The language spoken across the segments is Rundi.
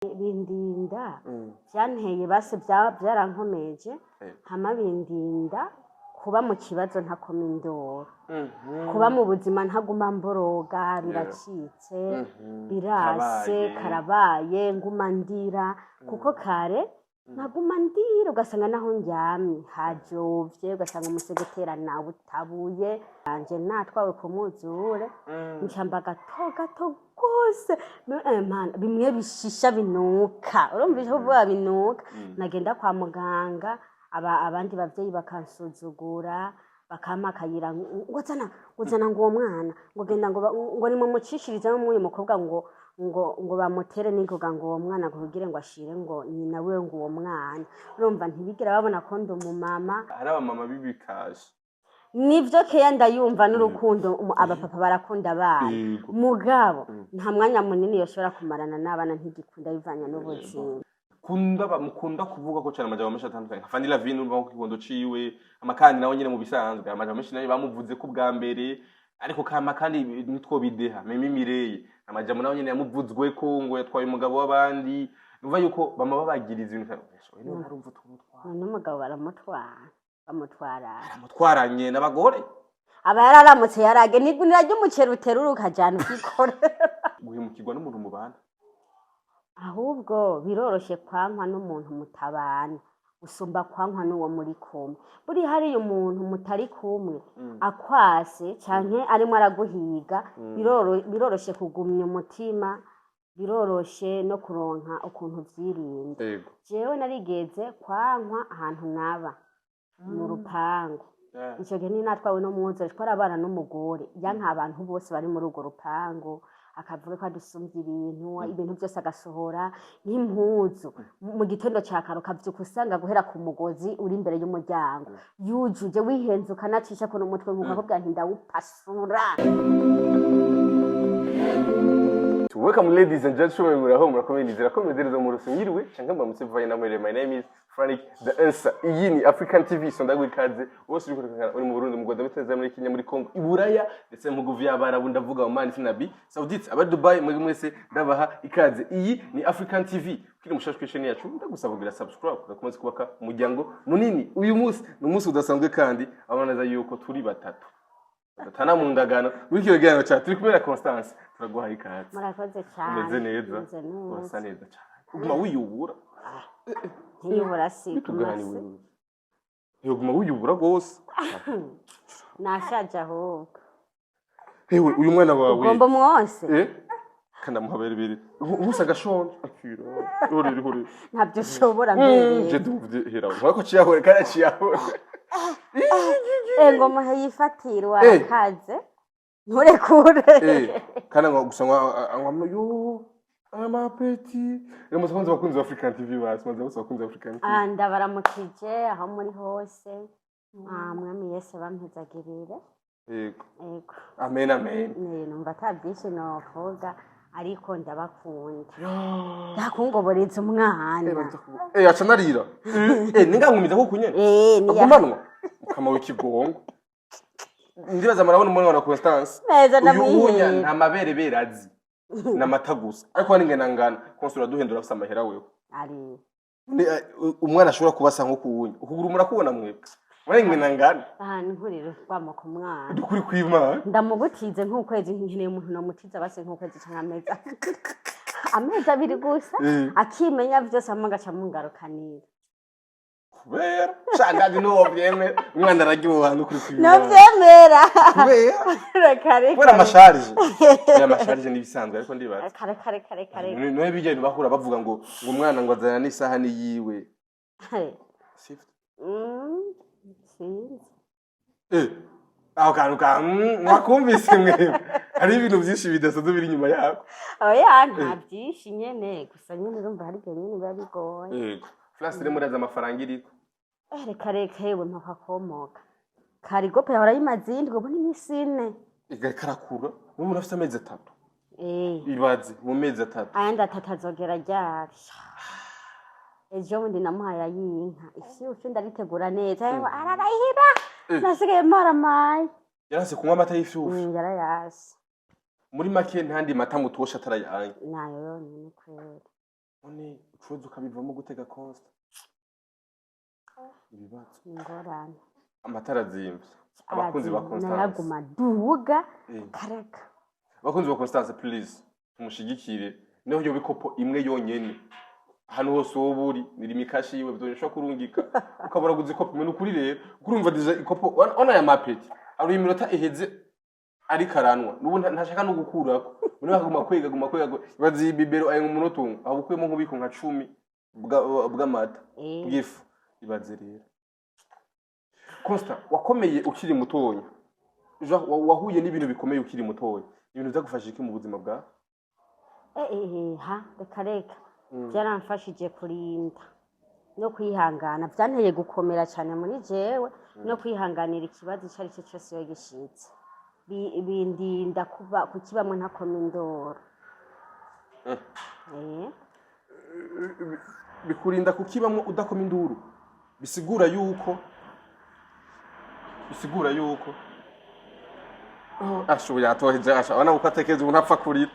bindinda byanteye base byarankomeje hama bindinda kuba mu kibazo ntakoma indoro kuba mu buzima ntaguma mboroga biracitse birase karabaye nguma ndira kuko kare naguma ndira ugasanga naho ndyamye hajovye ugasanga umusegetera nawe utabuye anje natwawe ku muzure ncamba gato gose bimwe bishisha binuka urumva icyo vuba binuka nagenda kwa muganga abandi bavyeyi bakansuzugura bakamakayira ngozana ngo uwo mwana ngo genda ngo ni mumucishiriza mu uyu mukobwa ngo bamutere n'ingoga ngo uwo mwana kugira ngo ashire ngo nyina we ngo uwo mwana urumva ntibigera babona ko ndo mu mama ari abamama bibikaje nivyo keya ndayumva n'urukundo abapapa barakunda abana mugabo nta mwanya munini yoshobora kumarana n'abana ntigikunda bivanya n'ubuzima mukunda kuvuga ko cyane amajambo menshi atandukanye nka Vanilla Vino urumva ko kibondo ciwe amakandi nawe nyene mu bisanzwe amajambo menshi nayo bamuvuze ko bwa mbere ariko kama kandi nitwo bideha Mimi Mireye amajambo nawe nyene yamuvuzwe ko ngo yatwaye umugabo w'abandi numva yuko bama babagiriza ibintu no harumva utwara n'umugabo baramutwaranye n'abagore aba yararamutse yarage nigunira ry'umuceri uteruruka jana ukikorera guhemukirwa n'umuntu mubana ahubwo biroroshe kwankwa n'umuntu mutabana usumba kwankwa n'uwo muri kumwe buri hari umuntu mutari kumwe akwase canke arimo araguhiga biroroshe kugumya umutima biroroshe no kuronka ukuntu vyirinda jewe narigeze kwankwa ahantu naba mu rupangu ico gihe ni natwawe no muzo twara abana n'umugore yanka abantu bose bari muri urwo rupangu akavuga ko adusumvye ibintu byose agasohora nk'impuzu mu gitondo ca karo kavyuka usanga guhera ku mugozi uri imbere y'umuryango yujuje wihenze ukanacisha ko n'umutwe nk'uko nti ndawupasura. Welcome ladies and gentlemen, murakomeye nizera ko mwedereza mu rusengirwe cyangwa mbamutse vaye na mwere. My name is Frank the Answer. Iyi ni African TV sondagwe ikaze wose uri kurekana uri mu Burundi mu Rwanda muri muri Kenya muri Congo Iburaya ndetse mu guvi y'abarabu ndavuga mu Mali Sinabi Saudite aba Dubai mwese ndabaha ikaze. Iyi ni African TV kiri mushashwe yacu ndagusaba kugira subscribe kukomeza kubaka umuryango munini. Uyu munsi ni umunsi udasanzwe kandi abanaza yuko turi batatu batana mu ngagano muri kiro gihano cya turi kumera Constance turaguha ikaze. Murakoze cyane umeze neza urasa neza cyane uguma wiyubura ntiyubura si uguma wiyubura gose nashaje ahubwo hewe uyu mwana wawe ugomba mwose kana muhaberebere umusa gashonje akira uri ntabyo ushobora mbere je duvye hera wako ciyahore kana ciyahore ngo muhayifatira wakaze nturekure kana ngo gusanga yo amapeti rero musanze bakunze African TV basanze bakunze African TV ndabaramukije aho muri hose mwami Yesu bampezagirire yego amen amen numva tabyinshi novuga ariko ndabakunda ndakungoboreza umwana aca narira ningangumiza ko kunyene agumanwa ukama w'ikigongo ndibaza marabona umuntu wa Constance neza ndamwihe nta mabere berazi namata gusa ariko ningena ngana konsura duhendura afisa amahera wewe ari umwana ashobora kubasa nko kuwunya ukuguru murakubona mwebwe urengena ngana nkuriro kwamo ku mwana dukuri kw'Imana ndamubutize nk'ukwezi nkeneye umuntu no mutiza base nk'ukwezi cyangwa amezi abiri gusa akimenya byose amagaca mungarukanira kubera shandaje no byeme umwana araryoha no kuri kw'Imana no byemera kubera amasharije n'ibisanzwe ariko ndibaza kare no bijyanye bahura bavuga ngo umwana ngo azana n'isaha ni yiwe aho kantu mwakumvise mwe hari ibintu byinshi bidasanzwe biri inyuma yako oya nta byinshi nyene gusa nyene urumva hari ibyo nyene biba bigoye yego Flash iri muraza amafaranga iriko reka yewe mpakakomoka karigope yahora yimaze indwi ubu ni misine karakura umuntu afite amezi 3 ibaze mu mezi 3 ayandi 3 azogera ryari ejo bundi namuhaye ayinka ifyufu ndaritegura neza ararahira nasigaye maramaye yarase kunywa amata y'ifyufu yarayase muri make ntandi mata mutosha atarayanye nayo yonyine kwera none ucuza ukabivamo gutega Costa ibibazo ingorane amatara azimvye abakunzi ba Constance naraguma duga kareka abakunzi ba Constance please tumushigikire niho yo bikopo imwe yonyene hano hose wowe uri niri mikashi yiwe byonyesha kurungika ukabura guzi kopo imwe nukuri rero kurumva deja ikopo ona ya mapeti ari iminota iheze ari karanwa nubu ntashaka no gukurako muri bakaguma kwega bazi bibero ayo mu munota aho ukuyemo nkubiko nka 10 bw'amata bw'ifu ibaze rero Costa wakomeye ukiri mutonya wahuye n'ibintu bikomeye ukiri mutonya ibintu byagufashije iki mu buzima bwa reka byaramfashije kurinda no kwihangana byanteye gukomera cyane muri jewe no kwihanganira ikibazo icyo ari cyo cyose iyo gishitse bindinda kuba kukibamwe ntakoma indoro bikurinda kukibamwe udakoma induru bisigura yuko ashoboye atoheje ashobora gukatekeza umuntu apfa kurira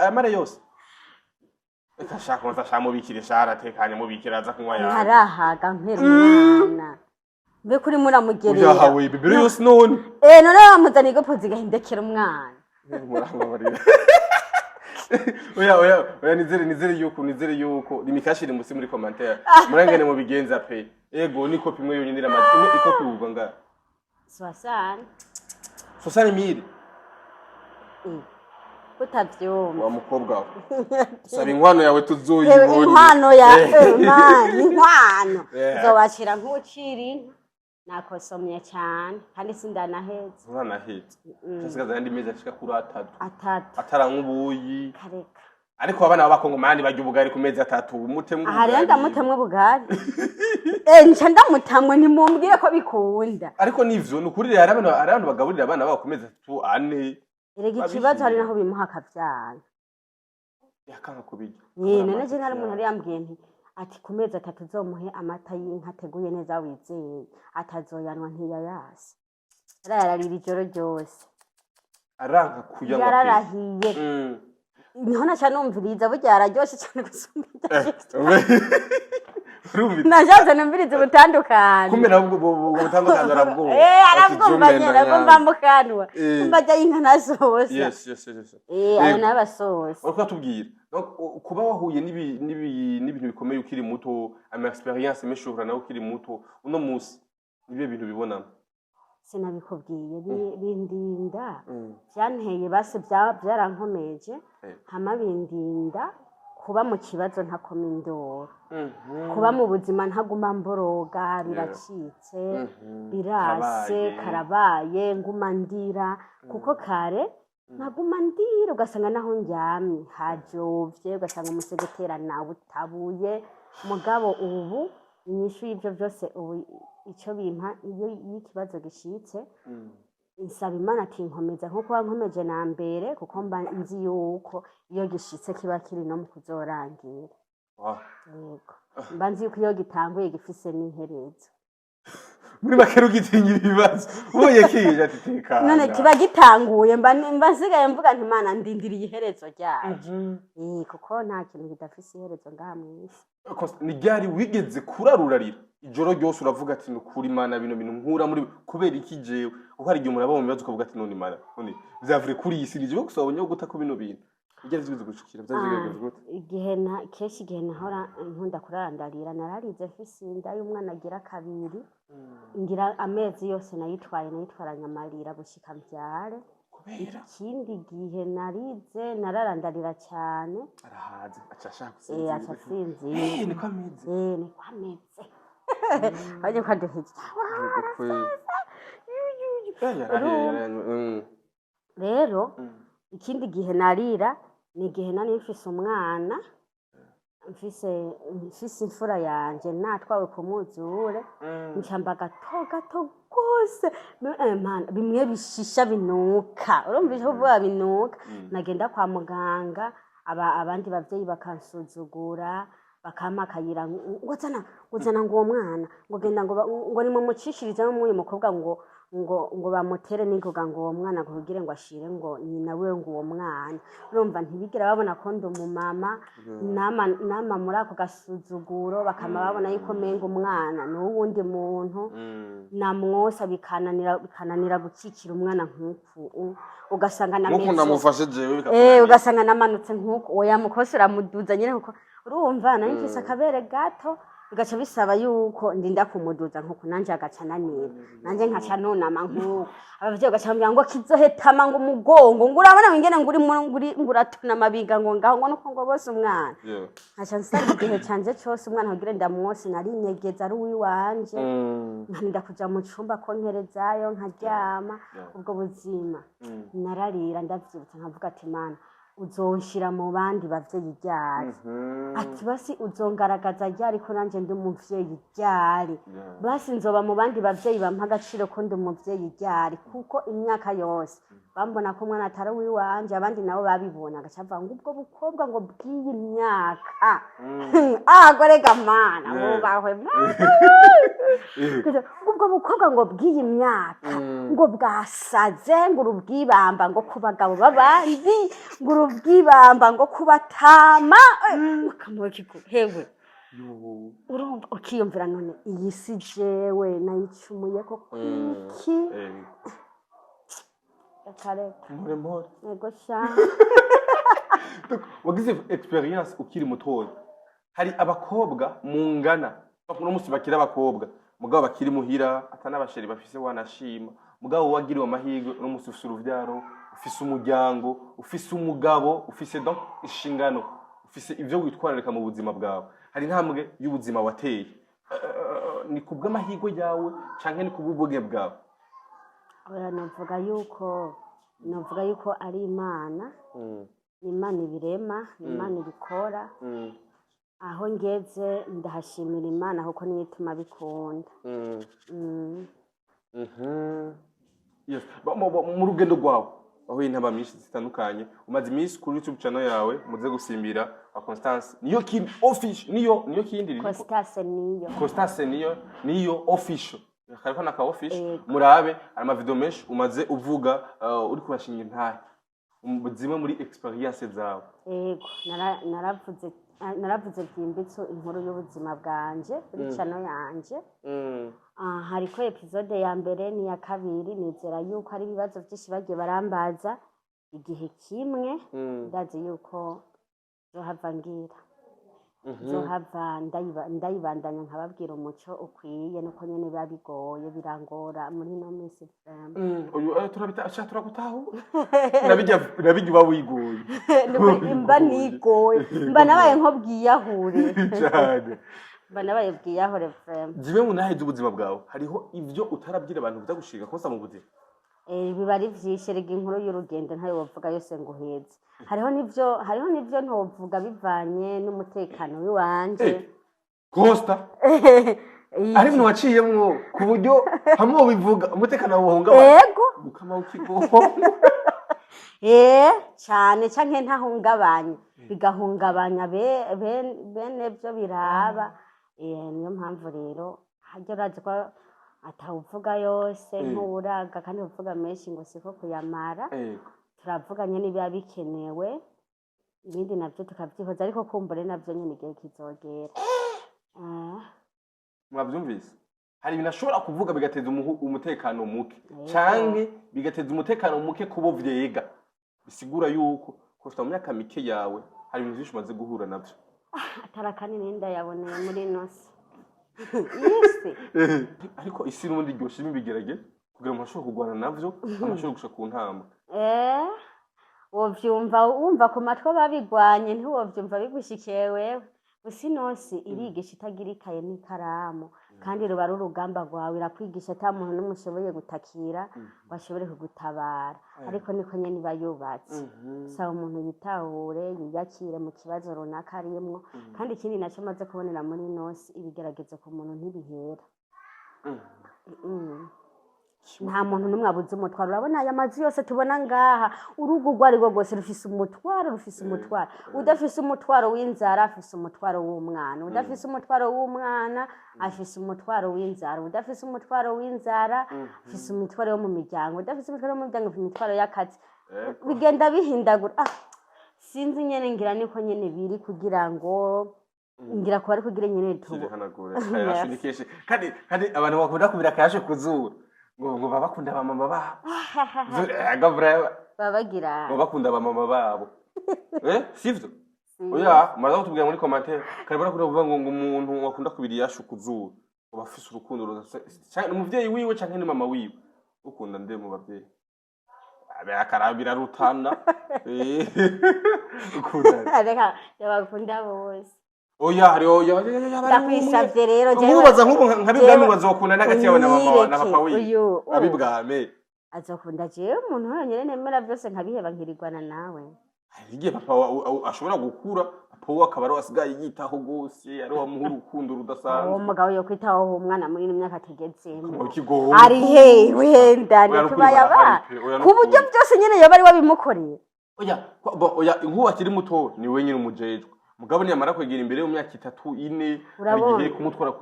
amare yose Ndashaka mubikire shara tekanye mubikira aza kunywa yawe. Harahaga mperumwana. Mbe kuri muramugerera. Yahawe bibiri yose none. None bamuzaniye gapozi gahindekera umwana. Muramubarira. Oya nizere yuko nimikashire musi muri commentaire. Murangane mu bigenza pe. Ego ni kopi imwe yonyine imwe ikopi ubwo nga. 60. 60,000. Utavyumva wa mukobwa wawe saba inkwano yawe tuzoyibona inkwano ya inkwano zobashira nk'uciri nakosomye cyane kandi sindanaheze uranaheze cyasigaza yandi mezi ashika kuri 3 atarankubuyi kareka ariko abana b'abakongomani barya ubugari ku mezi 3 umutemwe ubugari ahari ndamutemwe ubugari nca ndamutamwe ntimumbwire ko bikunda ariko nivyo nukuri rero abantu bagaburira abana babo ku mezi 4 Erega ikibazo hari naho bimuha akavyana. Yakanga kubijya. None je ntari umuntu ari yambwiye nti ati ku mezi 3 uzomuhe amata y'inka ateguye neza wizeye atazoyanwa ntiyayasi. Yararira ijoro ryose. Aranka kuyanywa. Yararahiye. Niho naca numviriza burya araryoshe cyane gusumba. Najaze numviriza ubutandukanye. Kumbe nabwo ubutandukanye arabwo. Arabwumva nyene agomba mukanwa. Kumva jya inka nasosa. Yes. Ayo nabasosa. Uko tubwira. Donc kuba wahuye n'ibintu bikomeye ukiri muto, ama experience meshuhura nawe ukiri muto, uno musi nibe bintu bibonamo. Sinabikubwiye bindinda. Byanteye base byarankomeje. Hama bindinda kuba mu kibazo ntakoma indoro kuba mu buzima ntaguma mboroga biracitse birase karabaye nguma ndira kuko kare naguma ndira ugasanga naho njyamye hajovye ugasanga umusegetera nawe utabuye mugabo ubu inyishu y'ivyo byose ubu ico bimpa iyo ikibazo gishitse insaba Imana ati nkomeza nkuko wankomeje na mbere kuko mba nzi yuko iyo gishitse kiba kiri no mu kuzorangira. Yego. Mba nzi yuko iyo gitanguye gifise n'inherezo. Muri makero gitinya ibibazo. Uboye kije ati tekana. None kiba gitanguye mba nsigaye mvuga nti Imana ndindiriye iherezo ryaje. Kuko nta kintu kidafise iherezo ngahamwisi. Ni ryari wigeze kurarurarira ijoro ryose uravuga ati nukuri Imana bino bintu nkura muri kubera iki jewe uko hari igihe umuntu aba mu bibazo ukavuga ati none Imana none byavure kuri iyi si rije gusabonye guta ko bino bintu igeze zibize gushikira byavugeze gute igihe nahora nkunda kurarandarira nararize mfise inda y'umwana agira kabiri ngira amezi yose nayitwaranye amarira gushika mbyare ikindi gihe narize nararandarira cyane arahaze acashaka acasinzi niko ameze niko ameze Aje kwaduhije. Rero ikindi gihe narira ni igihe nari mfise umwana mfise imfura yanje natwawe kumuzure ncamba gato gose bimwe bishisha binuka urumva icyo vuba binuka nagenda kwa muganga abandi bavyeyi bakansuzugura bakamakayira ngozana ngo uwo mwana ngo genda ngo ni mu mucishiriza no muri mukobwa ngo ngo bamutere n'ingoga ngo uwo mwana kugira ngo ashire ngo nyina we ngo uwo mwana urumva ntibigera babona ko ndi umumama nama muri ako gasuzuguro bakama babona yuko menga umwana n'uwundi muntu namwosa bikananira gukikira umwana nk'uku ugasanga namufashe jewe ugasanga namanutse nk'uku oya mukose uramuduza nyine kuko urumva nari mfise akabere gato bigaca bisaba yuko ndinda kumuduza nk'uko nanje agaca nanira nanje nkaca nunama nk'uko abavyeyi gaca bambwira ngo kizohetama ngo umugongo ngo urabona ingene nguri nguratuna mabiga ngo ngaho ngo nuko ngo bose umwana nkaca nsanga igihe canje cose umwana kugira ndamwose nari nyegeza ari uwiwanje nkarinda kuja mu cumba konkerezayo nkaryama ubwo buzima nararira ndavyibutsa nkavuga ati mana uzonshira mu bandi bavyeyi ryari ati basi uzongaragaza ryari ko nanje ndi umuvyeyi ryari basi nzoba mu bandi bavyeyi bampa agaciro ko ndi umuvyeyi ryari kuko imyaka yose bambona ko umwana atari uwiwanje abandi nabo babibona agaca avuga ngo ubwo bukobwa ngo bw'iyi myaka gorega mana bubahwe ubwo bukobwa ngo bw'iyi myaka ngo bwasaze ngo urubwibamba ngo ku bagabo b'abandi ngo urubwibamba ngo kubatama hewe urumva ukiyumvira none iyi si jewe nayicumuye ko kwiki ego sha wagize experience ukiri mutoya hari abakobwa mungana no musi bakira abakobwa mugabo bakiri muhira atanabasheri bafise wanashima mugabo wagiriwe amahirwe no musi ufise uruvyaro ufise umuryango ufise umugabo ufise donc ishingano ufise ivyo witwararika mu buzima bwawe hari intambwe y'ubuzima wateye ni kubw'amahirwe yawe canke ni kubw'ubwoge bwawe oya novuga yuko ari Imana Imana ibirema Imana ibikora aho ngeze ndahashimira Imana kuko niyo ituma bikunda yes mu rugendo rwawe aho intaba myinshi zitandukanye umaze iminsi kuri YouTube channel yawe muze gusimbira Constance niyo kindi official niyo kindi Constance niyo official kariko naka official murabe ama video menshi umaze uvuga uri kubashinga intahe zimwe muri experience zawe yego naravuze byimbitse inkuru y'ubuzima bwanje kuri channel yanje hariko episode ya mbere ni ya kabiri nizera yuko ari ibibazo byinshi bagiye barambaza igihe kimwe ndazi yuko zohava ngira zohava ndayibandanya nkababwira umuco ukwiye nuko nyene babigoye birangora muri no minsi uyu turagutaho nabijya bawigoye mba nigoye mba nabaye nko bwiyahure cyane banabaye bwiyahure frame jibe munaheze ubuzima bwawe hariho ivyo utarabwira abantu bitagushika kosa mu buzima biba ari vyinshi rega inkuru y'urugendo ntayo wovuga yose ngo uheze hariho nivyo ntovuga bivanye n'umutekano wiwanje Costa ari mwe waciyemwo ku buryo hamwe bivuga umutekano wohunga yego ukama ukigo cyane canke ntahungabanye bigahungabanya bene byo biraba niyo mpamvu rero hajya urazi ko atawuvuga yose nk'uraga kandi uvuga menshi ngo siko kuyamara turavuga nyene biba bikenewe ibindi navyo tukavyihoza ariko kumbure navyo nyene igihe kizogera mwavyumvise hari ibintu ashobora kuvuga bigateza umutekano muke canke bigateza umutekano muke kubo vyega bisigura yuko kosta mu myaka mike yawe hari ibintu byinshi umaze guhura navyo atarakani ninda yaboneye muri nosi yese ariko isi n'ubundi ryoshe ibigerage kugira ngo ashobore kugwana navyo amashobora gusha ku ntamba wovyumva wumva ku matwe babigwanye ntiwovyumva bigushikiye wewe usinosi irigisha itagira ikaye n'ikaramu kandi ruba urugamba rwawe irakwigisha ata muntu n'umushoboye gutakira washobore kugutabara ariko niko nyene bayubatse saba umuntu yitahure yiyakire mu kibazo runaka arimwo kandi ikindi naco maze kubonera muri nosi ibigeragezo ku muntu ntibihera nta muntu n'umwe abuze umutwaro urabona aya mazu yose tubona ngaha urugo rwo ari rwo rwose rufise umutwaro udafise umutwaro w'inzara afise umutwaro w'umwana udafise umutwaro w'umwana afise umutwaro w'inzara udafise umutwaro w'inzara afise umutwaro wo mu miryango udafise umutwaro wo mu miryango afise umutwaro y'akazi bigenda bihindagura sinzi nyene ngira niko nyene biri kugira ngo ngira ko bari kugira nyene tubo kandi abantu bakunda kubira kayashe kuzura ngo babakunda ba mama babo babagira bakunda ba mama babo sivyo oya maraza kutubwira muri commentaire karibona kuvuga ngo umuntu wakunda kubiri yashe kuzura ubafise urukundo cyane umuvyeyi wiwe canke ni mama wiwe ukunda nde mu bavyeyi akarabira rutana ukunda reka yabakunda bose oya ndakwisavye rero je mubaza nk'ubu nkabibwami bazokunda n'agati yawe na mama na papa wiwe abibwame azokunda je umuntu yonyene nemera byose nkabiheba nkirirwana nawe igihe papa ashobora gukura papa we akaba ari wasigaye yitaho gose ari wamuha urukundo rudasanzwe uwo mugabo yo kwitaho umwana muri imyaka tugezemo ari he wenda tubayaba ku buryo byose nyene yoba ari wabimukoreye oya inkuba akiri muto ni we nyine umujejwe mugabo niyamara kwegera imbere mu myaka 3 4 igihe kumutwara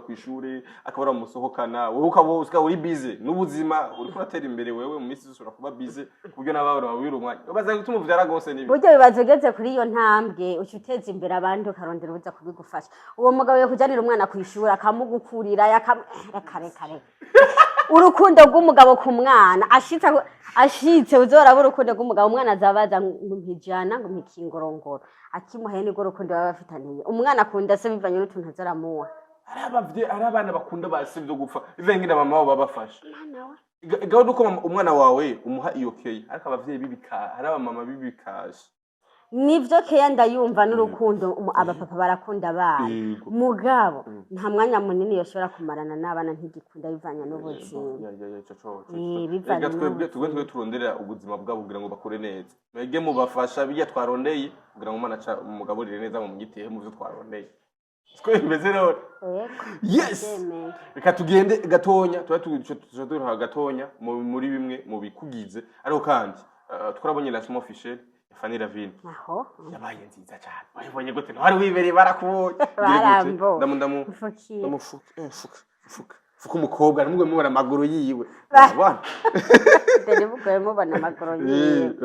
ku ishure akaba aramusohokana wowe ukaba uri busy n'ubuzima uri kuratera imbere wewe mu minsi zisura kuba busy kubyo nababara babira umwanya baza gutuma uvyara gose nibi buryo bibazegeze kuri iyo ntambwe ucuteza imbere abandi ukarondera ubuza kubigufasha uwo mugabo yo kujanira umwana ku ishure akamugukurira kare urukundo rw'umugabo ku mwana ashitse uzoraba urukundo rw'umugabo umwana azabaza nkijana ngo mikingorongoro akimuhaye ni urukundo baba bafitaniye umwana akunda se bivanye n'utuntu azaramuha ari abana bakunda base byo gupfa bivanye na mama wabo babafasha gaho nuko umwana wawe umuha iyo keye ariko abavyeyi bibika ari abamama bibikaje nivyo keya ndayumva n'urukundo abapapa barakunda abana mugabo nta mwanya munini yoshobora kumarana n'abana ntigikunda bivanye n'ubuzima twebwe turondera ubuzima bwabo kugira ngo bakure neza mwege mubafasha bijya twarondeye kugira ngo umwana umugaburire neza mu mugitihe mu byo twarondeye twe bimeze rero yes reka tugende gatonya tuba gatonya muri bimwe mu bikugize ariko kandi twarabonye la small officiel Fanny Ravine yabaye nziza cyane wayibonye gute ntwari wibereye barakubonye fuka umukobwa namwe mubona amaguru yiwe dore bukwe mubona amaguru yiwe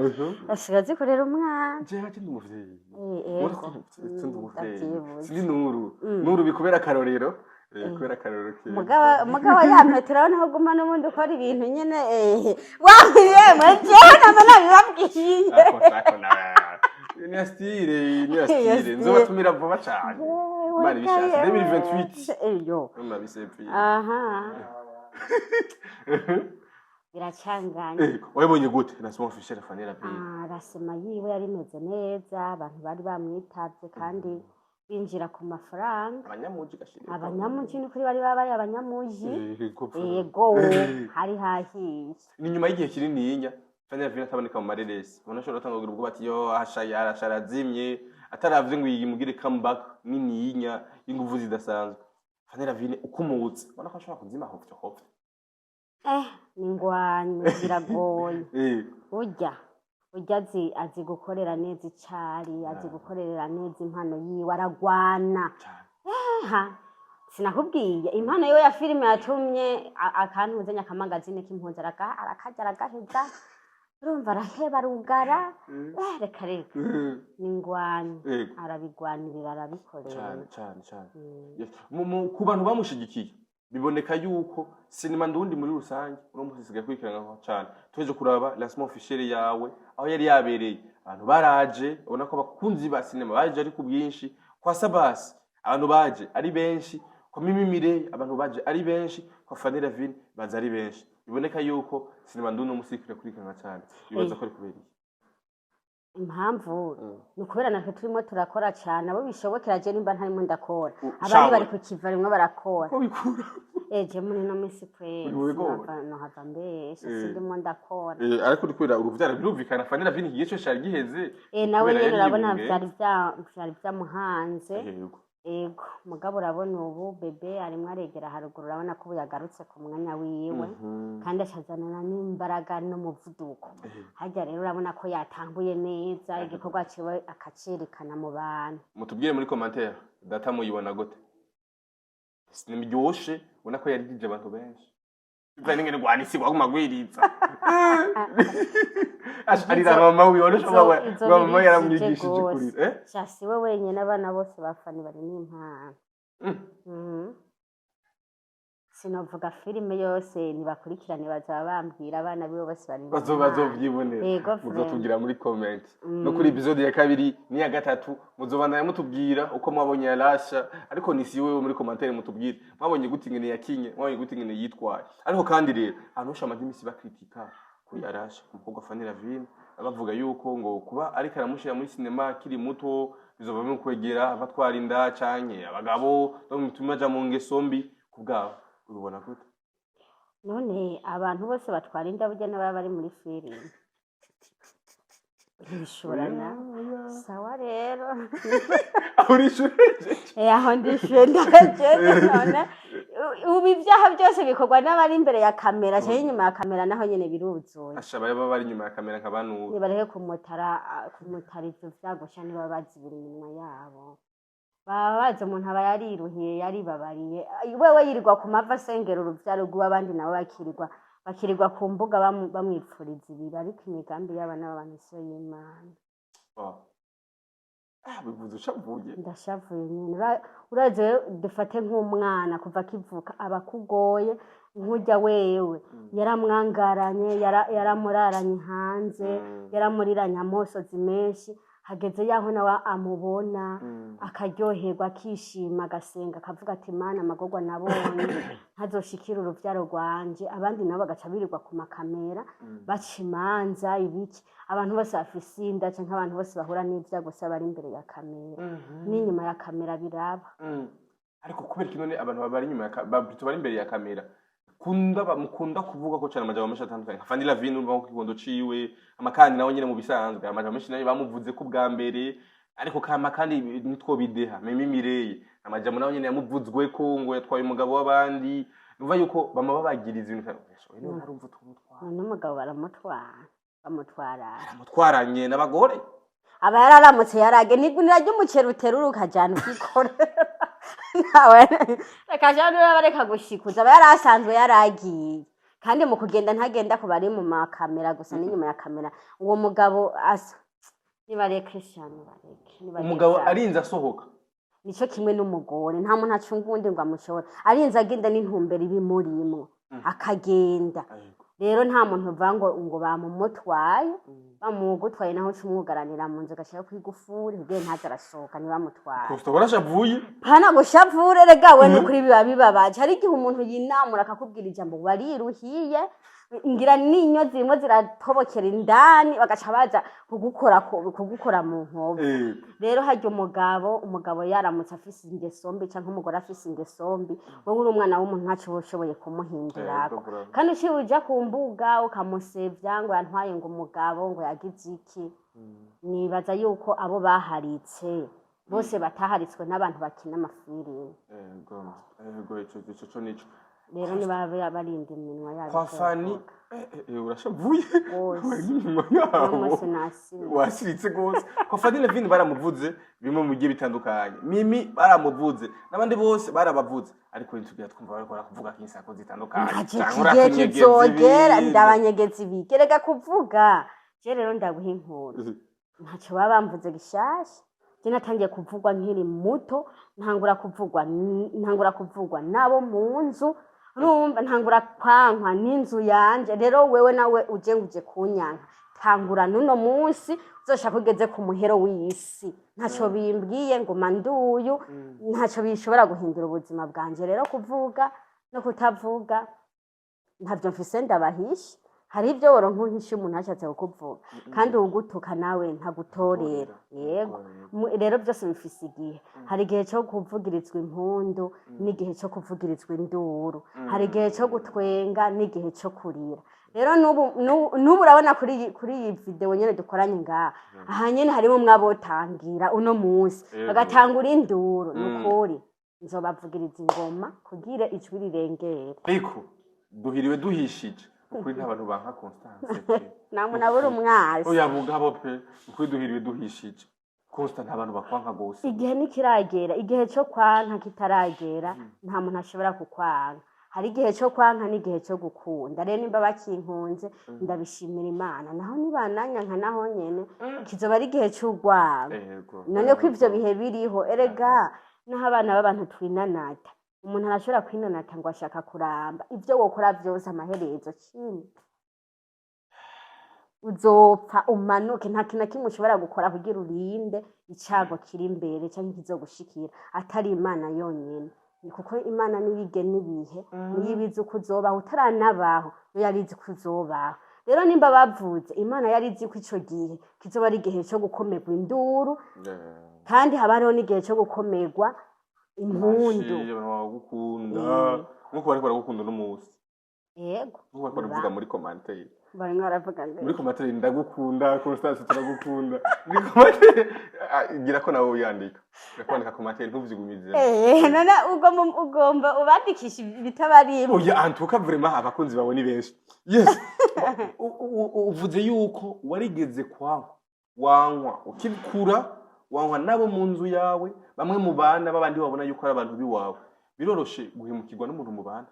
asigaze kurera umwana je hati ndumuvyeyi sindi nuru bikubera karorero kubera karorero ke mugabo yampetera naho guma n'ubundi ukora ibintu nyene wamiriye mweje namana bibabwiye ni style nzobatumira vuba cyane mari bishatse 2028 yo mabisepfi biracanganye wabonye gute na small officiel Fanny Ravine rasema yiwe yari meze neza abantu bari bamwitavye kandi binjira ku mafaranga abanyamuji ni kuri bari babaye abanyamuji yego hari hahiye ni nyuma y'igihe kinini yinya Fanny Ravine ataboneka mu mareresi ubona ashobora gutanga ubwo bati yo asharazimye ataravye ngo yimugire comeback nini yinya y'inguvu zidasanzwe Fanny Ravine ukumutse ubona ko ashobora kuzima hovyo ni ngwanye biragoye urya azi gukorera neza icari azi gukorera neza impano yiwe aragwana sinakubwiye impano yiwe ya filime yatumye akantuze nyakamagazine k'impunzi arakajya aragaheza urumva araheba arugara reka ni ngwanye arabigwanirira arabikorera cyane ku bantu bamushigikiye biboneka yuko sinema ndundi muri rusange uramutse sigaye kwikirana cyane tuje kuraba la small officiel yawe aho yari yabereye abantu baraje ubona ko bakunzi ba sinema baje ari ku bwinshi kwa Sabasi abantu baje ari benshi kwa Mimimire abantu baje ari benshi kwa Fanny Ravine baje ari benshi biboneka yuko sinema ndundi umusikira kurikirana cyane bibaza ko ari kubera impamvu nukubera natwe turimo turakora cyane abo bishobokera je nimba ntarimo ndakora abandi bari kukiva rimwe barakora je muri no Miss Praise no hava mbese sindimo ndakora ariko dukwira uruvyara birumvikana Fanny Ravine igihe cyo cyari giheze nawe nyine urabona vyari byamuhanze ego mugabo urabona ubu bebe arimwo aregera haruguru urabona ko ubu yagarutse ku mwanya wiwe kandi acazanana n'imbaraga n'umuvuduko harya rero urabona ko yatanguye neza igikorwa ciwe akacerekana mu bantu. Mutubwire muri commentaire data muyibona gute? Siniryoshe ubona ko yarigije abantu benshi. Biva n'ingene rwanisi waguma gwiriza. Arira mama wiyorosha mama yaramwigishije kuri Shasi we wenyene abana bose bafani bari n'impano. Sinovuga filime yose nibakurikirane bazaba bambwira abana bibo bose bari bazovyibonera muzotugira muri comment no kuri episode ya kabiri ni ya gatatu muzobandanya mutubwira uko mwabonye yarasha ariko ni si wewe muri commentaire mutubwire mwabonye gute ingene yakinye mwabonye gute ingene yitwaye ariko kandi rero anosha amadimisi bakritika kuri yarasha umukobwa Fanny Lavine abavuga yuko ngo kuba ariko aramushira muri cinema kiri muto bizovamo kwegera abatwara inda canke abagabo no mutuma ja mu ngeso mbi kubwabo urubona gute? None abantu bose batwara inda burya n'ababa bari muri filime bishorana sawa rero aho ndishuye ndajeje none ubu ibyaha byose bikorwa n'abari imbere ya kamera cyangwa inyuma ya kamera naho nyene biruzuye ashaba bari inyuma ya kamera nk'abantu nibarehe kumutara ivyo vyagosha niba bazibura iminwa yabo baba bazi umuntu aba yariruhiye yaribabariye wewe yirirwa ku mava asengera uruvyaro rw'abandi nabo bakirirwa ku mbuga bamwipfuriza ibiri ariko imigambi y'abana b'abantu siyo y'Imana. Bivuze ushavuye ndashavuye nyene uraje dufate nk'umwana kuva akivuka abakugoye nkujya wewe yaramwangaranye yaramuraranye hanze yaramuriranye amosozi menshi hageze yaho nawe amubona akaryoherwa akishima agasenga akavuga ati Mana amagorwa nabonye ntazoshikira uruvyaro rwanje abandi nabo bagaca birirwa ku makamera baca imanza ibiki abantu bose bafise inda canke abantu bose bahura n'ivyago gusa bari imbere ya kamera n'inyuma ya kamera biraba ariko kubera kinone abantu bari inyuma bari imbere ya kamera mukunda kuvuga ko cyane amajambo menshi atandukanye Fanny Lavine urumva ko kigondo ciwe amakandi nawe nyine mu bisanzwe amajambo menshi nayo bamuvuze ko bwa mbere ariko kandi nitwo bideha Mimi Mireye amajambo nawe nyine yamuvuzwe ko ngo yatwaye umugabo w'abandi numva yuko bama babagiriza ibintu no harumva tumutwara n'umugabo baramutwaranye n'abagore aba yararamutse yarage nigunira ry'umuceri uteruruka jana ukikora nawe akajana bareka gushikuza aba yarasanzwe yaragiye kandi mu kugenda ntagenda ku bari mu makamera gusa n'inyuma ya kamera uwo mugabo asa nibareke Christian bareke umugabo arinze asohoka nico kimwe n'umugore nta muntu acungundi ngo amushobora arinze agenda n'intumbero ibimurimo akagenda rero nta muntu uvango ngo bamumutwaye bamugutwaye naho cumwugaranira mu nzu gashaka kwigufuri ubwe ntaza arasohoka ni bamutwaye Costa barashavuye pana gushavure regawe no kuri bibabaje hari igihe umuntu yinamura akakubwira ijambo wariruhiye ngira ninyo zimwe ziratobokera indani bagaca baza kugukora mu nkobo rero haryo umugabo yaramutse afise ingesombi canke umugore afise ingesombi wowe uri umwana w'umuntu ntaco ushoboye kumuhindurako kandi ucibuja ku mbuga ukamusevya ngo yantwaye ngo umugabo ngo yagize iki nibaza yuko abo baharitse bose bataharitswe n'abantu bakina amafilime ego ico nico rero niba barinda iminwa yabo kwa Fanny urashavuye wasiritse gose kwa Fanny Lavine baramuvuze bimwe mu gihe bitandukanye Mimi baramuvuze n'abandi bose barabavuze ariko intugira twumva bariko barakuvuga kinsako zitandukanye cyangwa kizogera ndabanyegezi bigerega kuvuga je rero ndaguha inkuru ntaco babamvuze gishasha je natangiye kuvugwa nkiri muto ntangura kuvugwa nabo mu nzu urumva ntangura kwankwa n'inzu yanje rero wewe nawe uje kunyanka tangura nuno munsi uzoshaka ugeze ku muhero w'isi ntaco bimbwiye ngo manduyu ntaco bishobora guhindura ubuzima bwanje rero kuvuga no kutavuga ntavyo mfise ndabahisha hari ibyo woronka unhisha umuntu ashatse kukuvuga kandi ugutuka nawe ntagutorera yego rero byose bifise igihe hari igihe cyo kuvugirizwa impundu n'igihe cyo kuvugirizwa induru hari igihe cyo gutwenga n'igihe cyo kurira rero n'ubu urabona kuri iyi video nyene dukoranye ngaha aha nyene harimo mwabotangira uno munsi bagatangura induru nukuri nzobavugiriza ingoma kugira ijwi rirengera ariko duhiriwe duhishije ukuri ntabantu banka Constance namwe nabura umwasi oya mugabo pe ukuri duhiriwe duhishije Constance ntabantu bakwanka gose igihe nikiragera igihe cyo kwanka kitaragera nta muntu ashobora kukwanka hari igihe cyo kwanka n'igihe cyo gukunda rero nimba bakinkunze ndabishimira Imana naho nibananyanka naho nyene kizoba ari igihe cy'urwango none ko ivyo bihe biriho erega naho abana b'abantu twinanata umuntu arashobora kwinanata ngo ashaka kuramba ivyo wokora vyose amaherezo kimwe uzopfa umanuke nta kintu kimwe ushobora gukora kugira urinde icago kiri imbere canke kizogushikira atari Imana yonyene kuko Imana niyigena ibihe niyibizi uko uzobaho utaranabaho yarizi ko uzobaho rero nimba bavuze Imana yarizi ko ico gihe kizoba ari igihe cyo gukomerwa induru kandi haba hariho n'igihe cyo gukomerwa impundu nkuko bariko baragukunda no munsi yego nkuko bariko baravuga muri commentaire barimo baravuga muri commentaire ndagukunda Constance turagukunda muri commentaire gira ko nawe uyandika urakwandika commentaire ntuvyigumize none ugomba ubandikisha bitabarimo oya antuka vraiment abakunzi bawe ni benshi yes uvuze yuko warigeze wankwa ukikura wankwa nabo mu nzu yawe bamwe mu bana babandi babona yuko ari abantu biwawe biroroshe guhemukirwa n'umuntu mu bana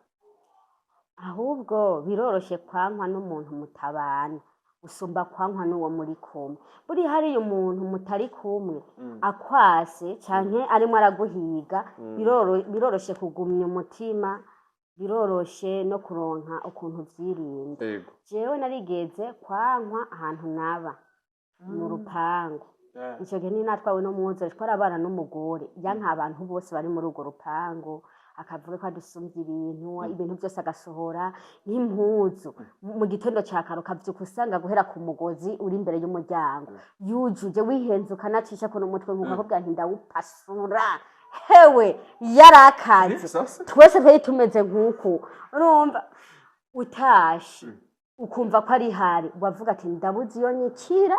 ahubwo biroroshe kwankwa n'umuntu mutabana usumba kwankwa n'uwo muri kumwe buri hari umuntu mutari kumwe akwase canke arimo araguhiga biroroshe kugumya umutima biroroshe no kuronka ukuntu vyirinda jewe narigeze kwankwa ahantu naba mu rupangu ico gihe ni natwawe no muzo twara abana n'umugore yanka abantu bose bari muri urwo rupangu akavuga ko adusumvye ibintu byose agasohora nk'impuzu mu gitondo cya karo kavyuka usanga guhera ku mugozi uri imbere y'umuryango yujuje wihenze ukanacisha ko n'umutwe nkuko akubwira nti ndawupasura hewe yarakaze twese twari tumeze nk'uko urumva utashi ukumva ko ari hari wavuga ati ndabuze iyo nyikira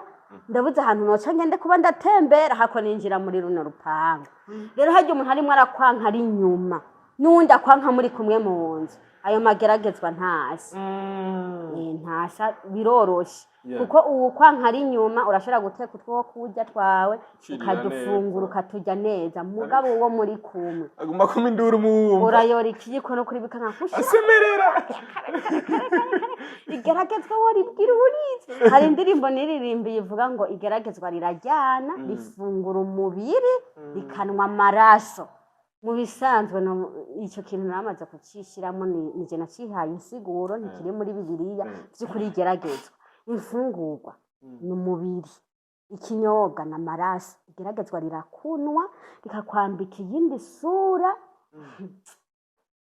ndabuze ahantu noca ngende kuba ndatembera hako ninjira muri runo rupangu rero haryo umuntu arimo arakwanka ari nyuma nundi akwanka muri kumwe mu nzu ayo mageragezwa ntasi ntasa biroroshe kuko uwo kwanka ari nyuma urashobora guteka utwo kurya twawe ukadufungura ukatujya neza mugabo uwo muri kumwe aguma kuma induru muwumva urayora ikiyiko no kuri bikanka asemerera igeragezwa waribwira uburize hari indirimbo niririmbi ivuga ngo igeragezwa rirajyana rifungura umubiri rikanwa amaraso mu bisanzwe icyo kintu namaze kucishiramo nije nacihaye insiguro ntikiri muri Bibiliya by'ukuri igeragezwa imfungurwa n'umubiri ikinyobwa n'amaraso igeragezwa rirakunwa rikakwambika iyindi sura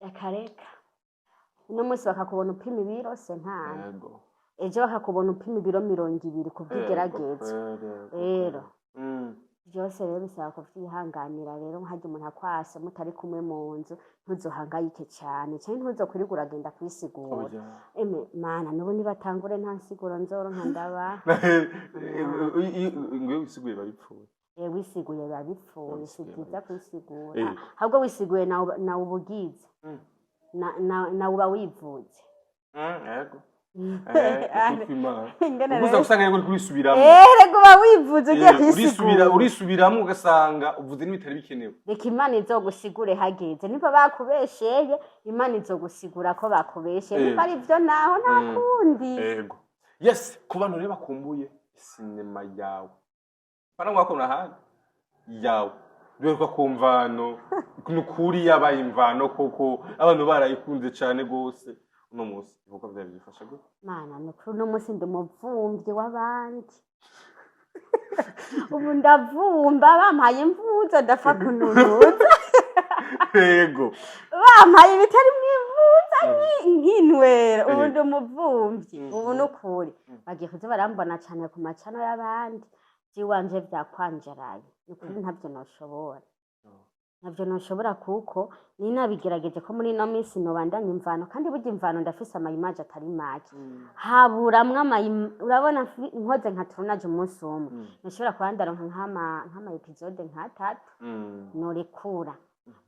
yakareka uno munsi bakakubona upima ibiro sentana ejo bakakubona upima ibiro 200 kubw'igeragezwa rero byose rero bisaba kuvyihanganira rero nkajya umuntu akwase mutari kumwe mu nzu ntuzohangayike cyane cyane ntuzokurigura agenda kwisigura mana nubu nibatangure nta nsiguro nzoronka ndaba ngo wisiguye babipfuye wisiguye babipfuye si byiza kwisigura ahubwo wisiguye na ubugize na uba wivuze yego ubuza gusanga yego kubisubiramo rego bawivuze ugiye kwisigura urisubiramo ugasanga uvuze n'ibitari bikenewe reka Imana izogusigure hageze niba bakubesheye Imana izogusigura ko bakubesheye niba ari byo naho nta kundi yego yes ku bantu rero bakumbuye sinema yawe bana mwakona handi yawe biruka kumvano nukuri yabaye imvano koko abantu barayikunze cyane gose uno munsi ivuga bya bifasha gute mana nukuri no munsi ndumuvumvye w'abandi ubu ndavumba bampaye imvuzo ndafa kununuza yego bampaye bitari mwivuza nk'inwera ubu ndumuvumvye ubu nukuri bagiye kuza barambona cyane ku macano y'abandi jiwanje byakwanjaraye nukuri ntavyo noshobora navyo noshobora kuko ni nabigerageje ko muri no minsi nobandanya imvano kandi burya imvano ndafise amayimaje atari make haburamwe urabona nkoze nka tournage umunsi umwe nashobora kubandaronka nk'ama episode nk'atatu norekura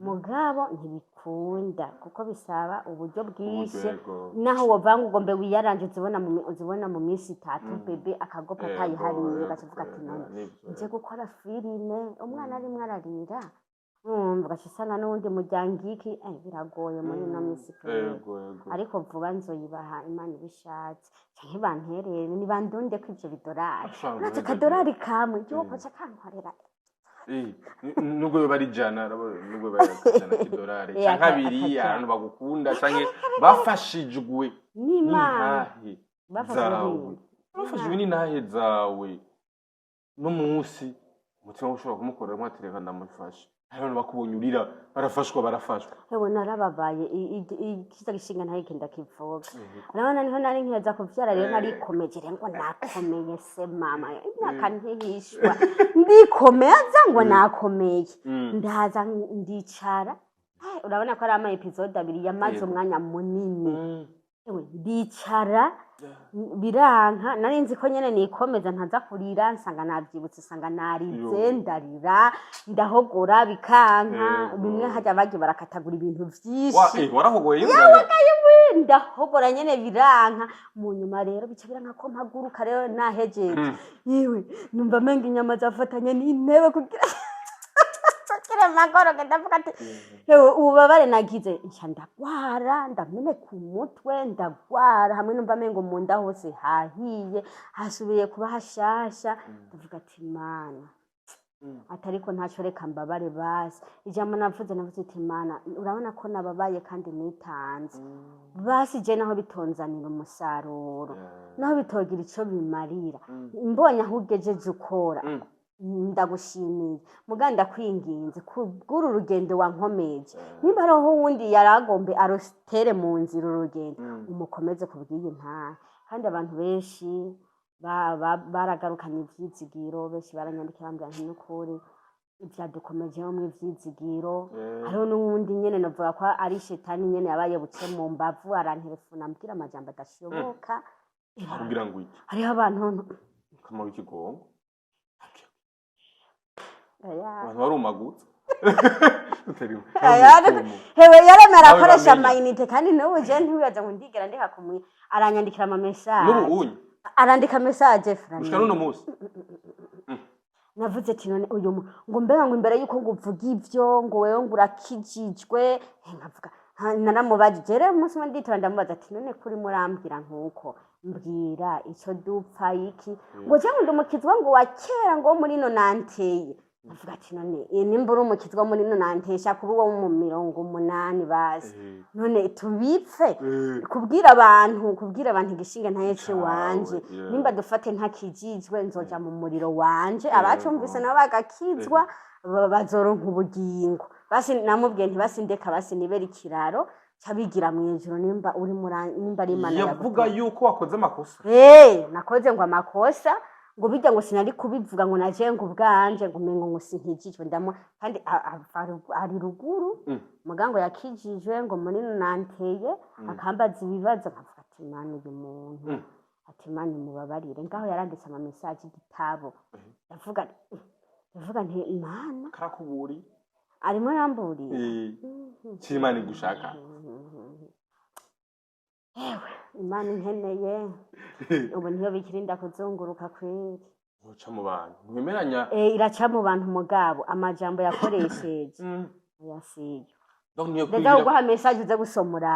mugabo ntibikunda kuko bisaba uburyo bwinshi naho wovanga ugombe wiyaranje uzibona mu minsi 3 bebe akagopa tayihariye ugacuvuga ati none nje gukora filime umwana arimwe ararira ugashisana n'uwundi muryango iki biragoye muri ino minsi ariko vuba nzoyibaha Imana ibishatse canke banterere nibandunde ko ivyo bidorari uretse akadorari kamwe igihugu ca kankorera nubwo biba ari ijana nubwo biba ari ijana k'idorari canke abiri abantu bagukunda canke bafashijwe n'intahe zawe n'umunsi umutima ushobora kumukorera mwatereka ndamufasha abantu bakubonye urira barafashwa hewe narababaye ikiza gishinga ntaye kenda kivuga urabona niho nari nkeza kuvyara rero narikomeje ngo nakomeye se mama imyaka ntihishwa ndikomeza ngo nakomeye ndaza ndicara urabona ko ari ama episode 2 yamaze umwanya munini ewe ndicara biranka nari nzi ko nyene nikomeza ntaza kurira nsanga navyibutse nsanga narize ndarira ndahogora bikanka bimwe hajya bagi barakatagura ibintu vyinshi warahogoye ndahogora nyene biranka mu nyuma rero bica biranka ko mpaguruka rero nahejeje yewe numva menga inyama zafatanye n'intebe kugira magoro ndavuga ati ubabare nagize nca ndagwara ndamene ku mutwe ndagwara hamwe numva mengo mu nda hose hahiye hasubiye kuba hashasha ndavuga ati mana atariko ntaco reka mbabare basi ijambo navuze ati mana urabona ko nababaye kandi nitanze basi je naho bitonzanira umusaruro naho bitogira ico bimarira mbonye aho ugejeje ukora ndagushimiye muganda kwinginze kubwuru rugendo wankomeje niba roho wundi yaragombe arostere mu nzira urugendo umukomeze kubwiye nta kandi abantu benshi baragarukanye ivyizigiro benshi baranyandikira bambwira nti n'ukuri ivyadukomejeho mu ivyizigiro hariho n'uwundi nyene novuga ko ari shetani nyene yabaye buce mu mbavu arantelefona ambwira amajambo adashoboka kugira ngo iki hariho abantu kama w'ikigongo abantu barumagutse hewe yaremera akoresha amayinite kandi n'ubu je ntiwibaza ngo ndigera ndeka kumwe aranyandikira ama message n'ubu unye arandika message frani ushika n'uno munsi navuze ati none uyu ngo mbega ngo imbere yuko nguvuga ivyo ngo wewe ngo urakijijwe nkavuga naramubajije rero umunsi umwe nditora ndamubaza ati none kuri murambwira nkuko mbwira ico dupfa iki ngo je ngo ndumukizwa ngo wa kera ngo muri no nanteye avuga ati none nimbura umukizwa muri no nantesha kuba wo mu 80 basi none tubipfe kubwira abantu igishinga ntayece wanje nimba dufate ntakijijwe nzoja mu muriro wanje abacumvise nabagakizwa bazoronka ubugingo basi namubwiye ntibasindeka basi nibera ikiraro cabigira mwijuru nimba uri nimba ari Imana yavuga yuko wakoze amakosa nakoze ngo amakosa ngo bijya ngo sinari kubivuga ngo naje ngo ubwanje ngo mengo ngo sinkijijwe ndamo kandi ari ruguru mugango yakijijwe ngo muri nanteye akambaza ibibazo nkavuga ati Imana uyu muntu ati Imana mubabarire ngaho yaranditse ama message igitabo yavuga nti Imana karakuburi arimo yamburiye Imana igushaka ewe Imana nkeneye ubu niyo bikirinda kuzunguruka kweri uca mu bantu ntimeranya iraca mu bantu mugabo amajambo yakoresheje yasiyo donc niyo kwigira ndaga message uza gusomura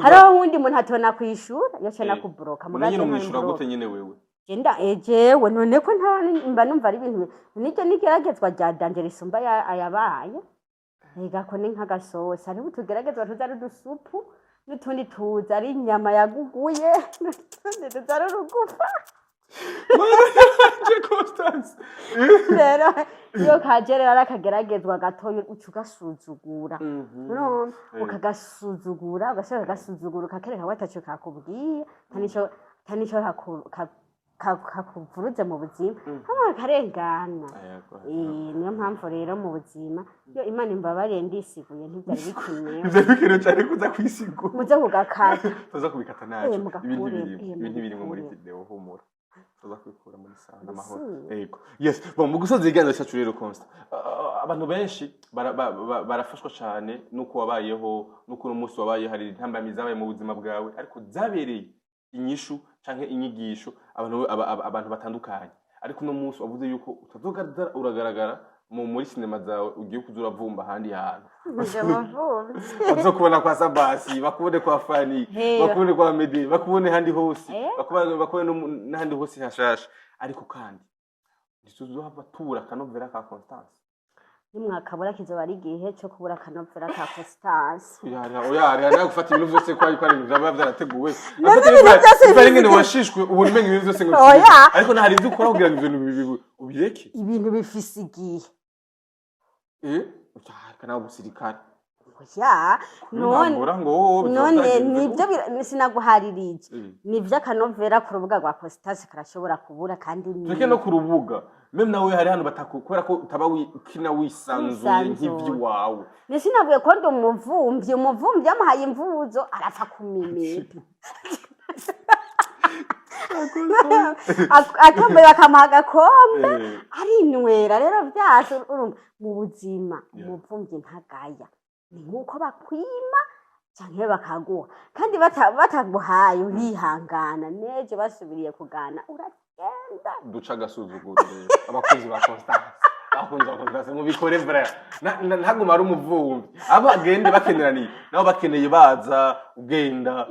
hariho wundi muntu atona kwishura yace nakubroka mugaje mwishura gute nyene wewe genda ejewe none ko mba numva ari ibintu nijye nigeragezwa rya danje risumba ayabaye ko ni nk'agasosi ari butugeragezwa tuzari udusupu n'utundi tuza ari inyama yaguguye n'utundi tuza ari urugufa rero iyo kajerera arakageragezwa gatoya uca ugasuzugura ukagasuzugura ugasubira ukagasuzugura ukakereka ko ataco kakubwiye tanico kakuvuruze mu buzima hama karengana niyo mpamvu rero mu buzima iyo Imana imbabariye ndisiguye ntibyari bikenewe ivyo bikenewe cyane kuza kwisigura muze kugakata tuza kubikata naco ibintu birimo muri video humura tuza kwikura muri sawa n'amahoro yego yes bon mu gusoza iganiro cyacu rero Constant abantu benshi barafashwa cyane nuko wabayeho nuko umunsi wabaye hari intambamizi zabaye mu buzima bwawe ariko zabereye inyishu canke inyigisho abantu batandukanye ariko no munsi wavuze yuko utazogaragara uragaragara muri sinema zawe ugiye kuzura vumba handi hantu bazokubona kwa Sabasi bakubone kwa Fani bakubone kwa Medi bakubone handi hose bakubone n'ahandi hose hashasha ariko kandi ntituzohava tubura akanovera ka Constance nimwakabura kizoba ari igihe cyo kubura akanovera ka Constance oya nawe gufata ibintu byose ko ari ibintu byaba byarateguwe ari ngene washishwe ubu nimenye ibintu byose ngo ariko nahari ibyo ukora kugira ngo ibintu ubireke ibintu bifise igihe kana gusirikana none nibyo sinaguharirije nibyo akanovera ku rubuga rwa Constance karashobora kubura kandi tureke no ku rubuga meme nawe hari hano batakukora ko utaba ukina wisanzuye nk'ivy'iwawe nisinavuye ko ndi umuvumvyi yamuhaye imvuzo arapfa kumimeta akombe bakamuha agakombe arinywera rero vyase mu buzima umuvumvyi ntagaya ni nkuko bakwima canke bakaguha kandi bataguhaye urihangana neje basubiriye kugana uragenda duca agasuzuguro abakunzi ba Constance mu bikore vrai ntaguma ari umuvumbi abagende bakeneraniye nabo bakeneye baza ugenda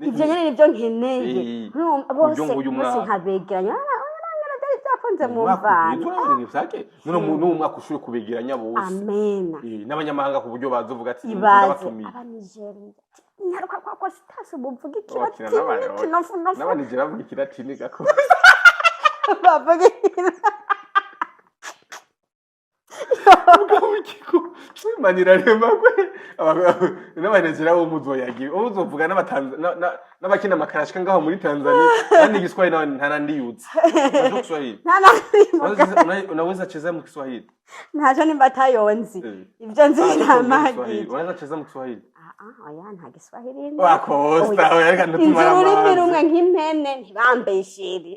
ivyo nyene nivyo nkeneye bose nkabegeranya byakunze mu mvana n'umwaka ushuye kubegeranya bose amena n'abanyamahanga ku buryo bazovuga ati ndabatumiye abanigeria nyaruka kwa Constance muvuga ikiratini n'abanigeria bavuga ikiratini gako bavuga manira rema kwe n'abanezera bo muzoyagiye uzovuga n'abakina makarashika ngaho muri Tanzania kandi Kiswahili nawe ntarandiyutse ntazo Kiswahili unaweza cheza mu Kiswahili ntacho nimba tayonzi ivyo nzi namagi unaweza cheza mu Kiswahili oya nta Kiswahili wakosta oya ntumara ururimi rumwe nk'impene ntibambeshiri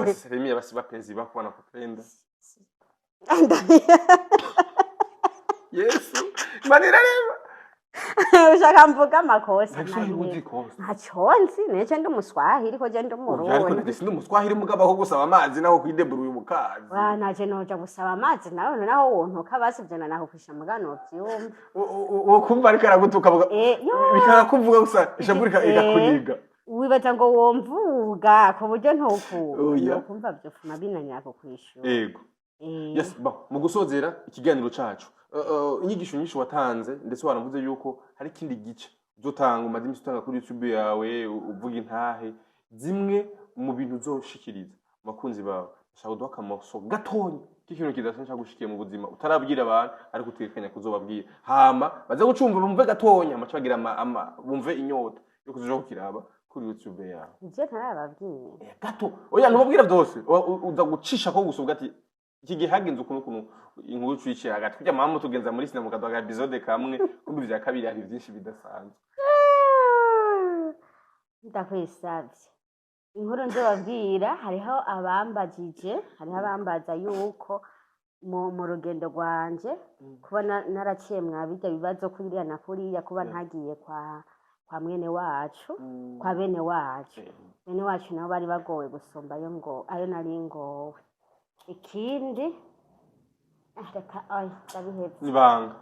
basirimia basi bapenzi bako wanakupenda Yesu manira reba ushaka mvuga amakosa ntacyonzi nece ndi umuswahili ko je ndi umurundi ariko ndi umuswahili mugaba ko gusaba amazi naho kwidebura uyu mukazi naje noja gusaba amazi nawe naho wontoka basivye naho kwisha mugano vyumva ukumva ariko aragutuka bikara kuvuga gusa ishaburika igakuniga wibaza ngo womvuga ku buryo ntukumva byo fuma binanira ko kwishura yego yes mu gusozera ikiganiro cacu inyigisho nyinshi watanze ndetse wanavuze yuko hari kindi gice uzotanga umaze imisi utanga kuri YouTube yawe uvuga intahe zimwe mu bintu uzoshikiriza abakunzi bawe ushaka duha akamoso gatonya k'ikintu kidasanzwe gushikiye mu buzima utarabwira abantu ariko utekanya kuzobabwira hama baze gucumva bumve gatonya amaca bagira bumve inyota yo kuzoja kukiraba kuri YouTube yawe ivyo ntarababwiye gato oya ntubabwira byose uza gucisha ko gusubwa ati iki gihe hagenze ukuntu inkuru twiciye hagati kujya mama tugenza muri sinema kadoga episode kamwe kumbi vya kabiri hari byinshi bidasanzwe ndakwisavye inkuru nzobabwira hariho abambaza yuko mu rugendo rwanje kuba naraciye mwabijya bibazo kuriya na kuriya kuba ntagiye kwa mwene wacu kwa bene wacu nabo bari bagowe gusumba ayo nari ngowe ikindi reka ndabihebye ibanga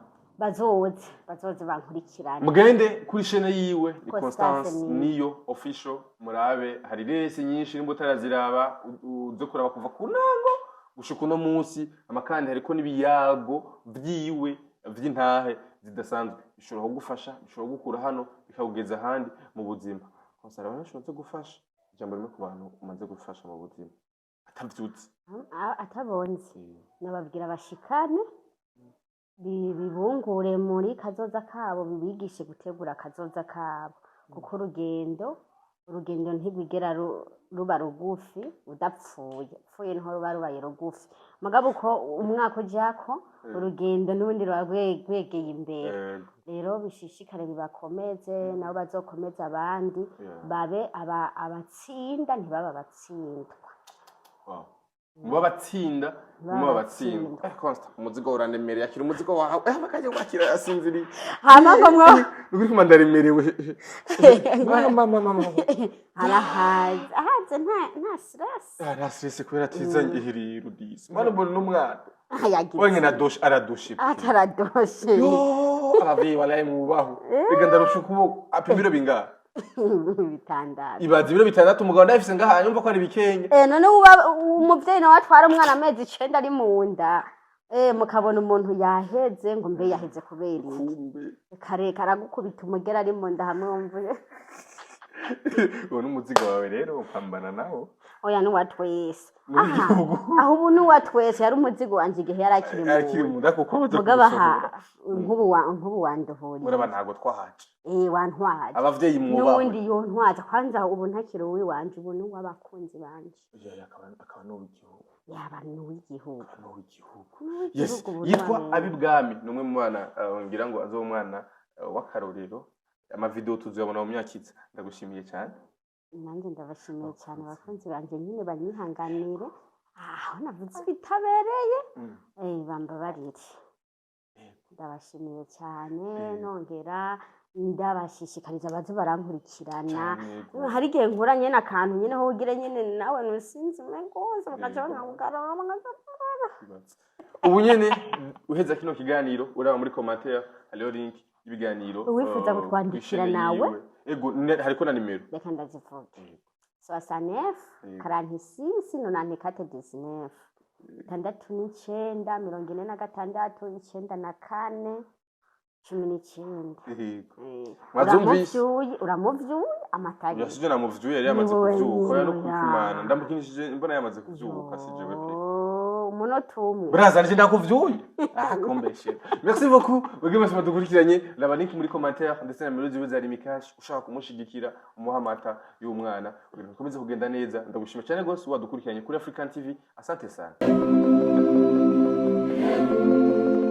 bazoze bankurikirana mugende kuri chaîne yiwe ni Constance niyo official murabe hari rese nyinshi nimba utaraziraba uzo kuraba kuva ku nango gushuka no munsi amakandi hariko nibiyago vyiwe vy'intahe zidasanzwe bishobora kugufasha bishobora gukura hano bikagugeza ahandi mu buzima konsara banashobora gufasha ijambo rimwe ku bantu umaze gufasha mu buzima atavyutse atabonze nababwira bashikane bibungure muri kazoza kabo bibigishe gutegura kazoza kabo kuko urugendo urugendo ntigwigera ruba rugufi udapfuye niho ruba rubaye rugufi mugabo uko umwaka ujako urugendo n'ubundi ruba rwegeye imbere rero bishishikare bibakomeze nabo bazokomeza abandi babe abatsinda ntibaba abatsindwa muba batsinda muba batsindwa constant umuzigo uranemereye akira umuzigo wawe bakaje kwakira yasinziriye hama ngo uri kumanda remerewe mama ahaze nta stress nta stress kubera tizanye ihiriro disi mwana mbona n'umwana wenge na dosh aradoshe ataradoshe abavi walaye mubaho rega ndarusha ukuboko apimiro bingahe bitandatu ibaza ibiro bitandatu umugabo ndafise ngaha nyumva ko ari bikenya none umuvyeyi nawe atwara umwana amezi 9 ari mu nda mukabona umuntu yaheze ngo mbe yaheze kubera iki kare karagukubita umugera ari mu nda hamwe wumvuye uwo n'umuzigo wawe rero upambana nawo oya n'uwatwese aho ubu n'uwatwese yari umuzigo wanje igihe yarakiri mu nda kuko mugaba nkubu wanduhuriye uraba ntago twahaje wantwaje abavyeyi mwubaho n'ubundi yontwaje kwanza ubu ntakiri uwi wanje ubu n'uwabakunzi banje akaba n'uw'igihugu yaba n'uw'igihugu yes yitwa Abibwami numwe mu bana ngira ngo azo umwana w'akarorero amavideo tuzobona mu myakitsa ndagushimiye cyane nanjye ndabashimiye cyane abakunzi banje nyine banyihanganire aho navuze bitabereye bambabarire ndabashimiye cyane nongera ndabashishikariza abazi barankurikirana hari igihe nkura nyene akantu nyene ho ugire nyene nawe nusinzi mengose bakajana kugarama ubu nyene uheza kino kiganiro uraba muri commentaire hariho link ibiganiro wifuza kutwandikira nawe ego hariko na nimero reka ndazivuga 69 46 94 19 tandatu n'icenda 46 icenda na kane 19 uramuvyuye amatari yasije namuvyuye yari yamaze kuvyuka ya no kwimana ndamukinishije mbona yamaze kuvyuka sije bepe umunota umwe braza nje ndakuvyuye kombeshe merci beaucoup wege mwese badukurikiranye laba link muri commentaire ndetse na nimero ziwe za Rimikash ushaka kumushigikira umuhamata y'umwana ukomeze kugenda neza ndagushima cyane gose wadukurikiranye kuri African TV asante sana